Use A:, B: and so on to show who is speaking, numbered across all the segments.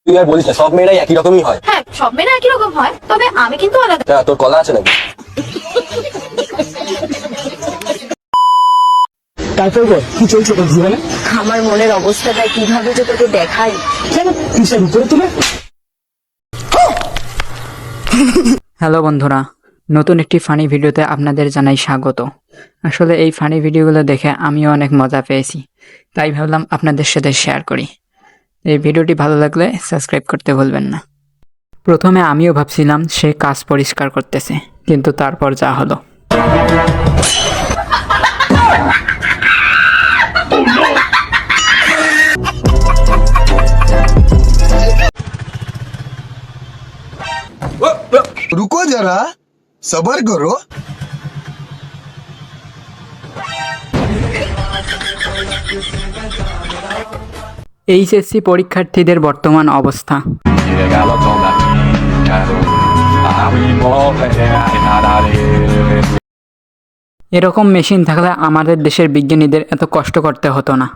A: তুই আর বলিস না, সব মেয়েরাই একই রকমই হয়।
B: হ্যাঁ, সব মেয়েরা একই রকম হয়, তবে আমি কিন্তু আলাদা।
A: তোর কলা আছে নাকি? তারপর কি চলছে তোর জীবনে?
B: আমার মনের অবস্থাটা কিভাবে যে তোকে দেখাই।
A: কেন কিসের উপরে তুলে?
C: হ্যালো বন্ধুরা, নতুন একটি ফানি ভিডিওতে আপনাদের জানাই স্বাগত। আসলে এই ফানি ভিডিওগুলো দেখে আমিও অনেক মজা পেয়েছি, তাই ভাবলাম আপনাদের সাথে শেয়ার করি। এই ভিডিওটি ভালো লাগলে সাবস্ক্রাইব করতে ভুলবেন না। প্রথমে আমিও ভাবছিলাম সে কাজ পরিষ্কার করতেছে, কিন্তু তারপর যা হলো।
D: रुको जरा सबर करो।
C: এইচএসসি পরীক্ষার্থীদের বর্তমান অবস্থা। এরকম মেশিন থাকলে আমাদের দেশের বিজ্ঞানীদের এত কষ্ট করতে হতো না।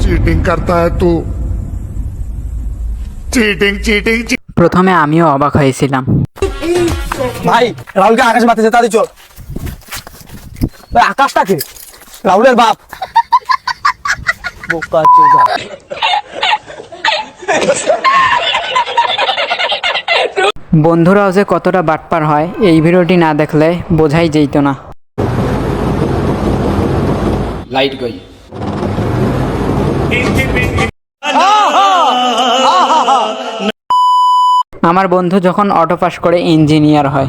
D: चीटिंग करता है तू। चीटिंग चीटिंग
C: প্রথমে আমিও অবাক হয়েছিলাম।
A: ভাই, রাহুলকে আকাশ মারতেছে, তাড়াতাড়ি চল। ভাই, আকাশটাকে রাহুলের বাপ। বোকা চোদা।
C: বন্ধুরাও যে কতটা বাটপার হয় এই ভিডিওটি না দেখলে বোঝাই যেত না।
A: লাইট গই।
C: আমার বন্ধু যখন অটো পাস করে ইঞ্জিনিয়ার হয়।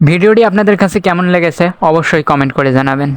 C: ভিডিওটি আপনাদের কাছে কেমন লেগেছে অবশ্যই কমেন্ট করে জানাবেন।